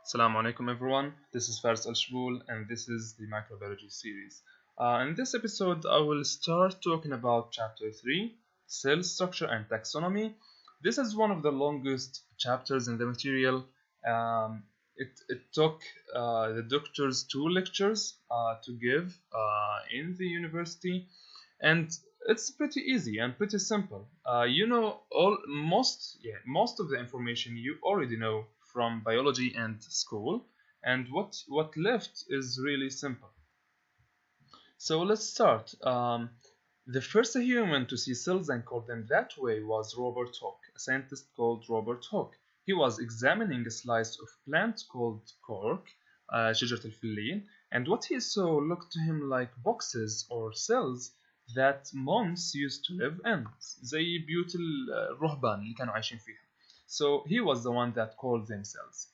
Assalamu alaikum everyone, this is Faris Al-Shboul and this is the Microbiology series. In this episode I will start talking about Chapter 3, Cell Structure and Taxonomy. This is one of the longest chapters in the material. It took the doctors 2 lectures to give in the university, and it's pretty easy and pretty simple. You know most of the information you already know from biology and school, and what left is really simple. So let's start. The first human to see cells and call them that way was Robert Hooke, a scientist called Robert Hooke. He was examining a slice of plant called cork, شجرة الفلين, and what he saw looked to him like boxes or cells that monks used to live in, زي بيوت الرهبان اللي كانوا عايشين فيها. So he was the one that called them cells.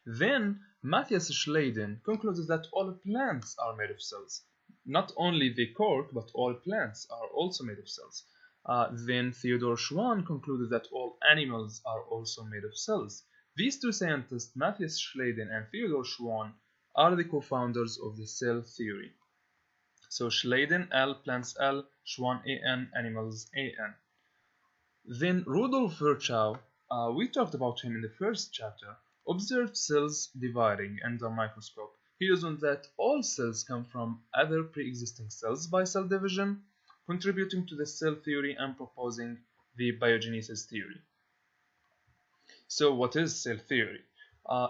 Then Matthias Schleiden concluded that all plants are made of cells. Not only the cork, but all plants are also made of cells. Then Theodor Schwann concluded that all animals are also made of cells. These two scientists, Matthias Schleiden and Theodor Schwann, are the co-founders of the cell theory. So Schleiden, L, plants L, Schwann, AN, animals, AN. Then Rudolf Virchow, we talked about him in the first chapter, observed cells dividing under a microscope. He reasoned that all cells come from other pre-existing cells by cell division, contributing to the cell theory and proposing the biogenesis theory. So what is cell theory?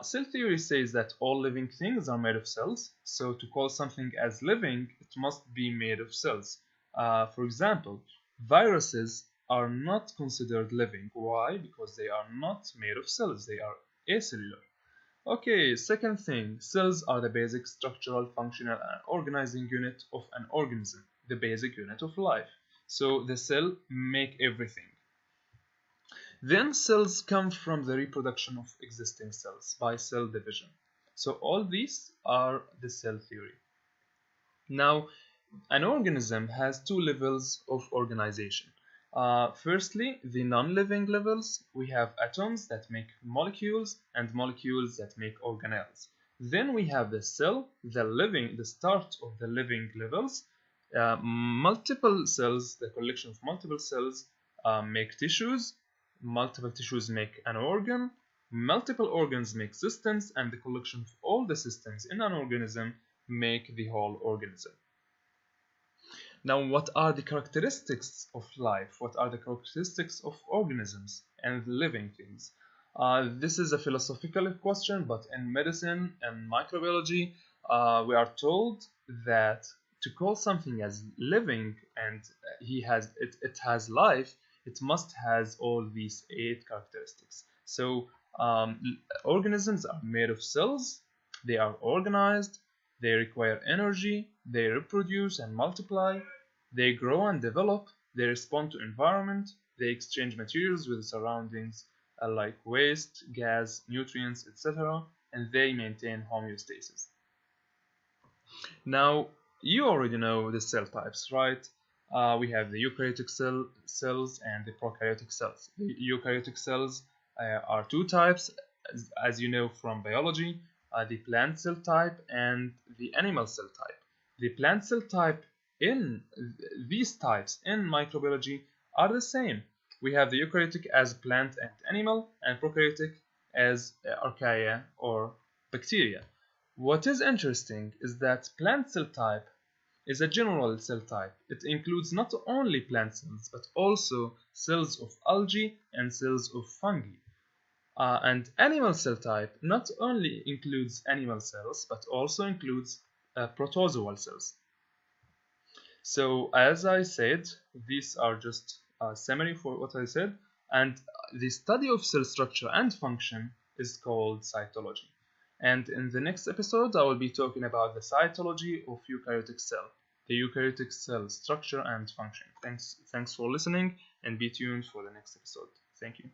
Cell theory says that all living things are made of cells, so to call something as living, it must be made of cells. For example, viruses are not considered living. Why? Because they are not made of cells, they are acellular. Okay, second thing, cells are the basic structural, functional, and organizing unit of an organism, the basic unit of life. So the cell make everything. Then cells come from the reproduction of existing cells by cell division. So all these are the cell theory. Now, an organism has two levels of organization. Firstly, the non-living levels, we have atoms that make molecules and molecules that make organelles. Then we have the cell, the start of the living levels. Multiple cells, the collection of multiple cells make tissues, multiple tissues make an organ, multiple organs make systems, and the collection of all the systems in an organism make the whole organism. Now, what are the characteristics of life? What are the characteristics of organisms and living things? This is a philosophical question, but in medicine and microbiology, we are told that to call something as living and it has life, it must has all these 8 characteristics. So organisms are made of cells, they are organized, they require energy, they reproduce and multiply, they grow and develop, they respond to environment, they exchange materials with the surroundings like waste, gas, nutrients, etc., and they maintain homeostasis. Now, you already know the cell types, right? We have the eukaryotic cells and the prokaryotic cells. The eukaryotic cells are 2 types, as you know from biology, the plant cell type and the animal cell type. The plant cell type in these types in microbiology are the same. We have the eukaryotic as plant and animal, and prokaryotic as archaea or bacteria. What is interesting is that plant cell type is a general cell type. It includes not only plant cells, but also cells of algae and cells of fungi. And animal cell type not only includes animal cells, but also includes protozoal cells. So as I said, these are just a summary for what I said, and the study of cell structure and function is called cytology. And in the next episode, I will be talking about the cytology of eukaryotic cell, the eukaryotic cell structure and function. Thanks for listening, and be tuned for the next episode. Thank you.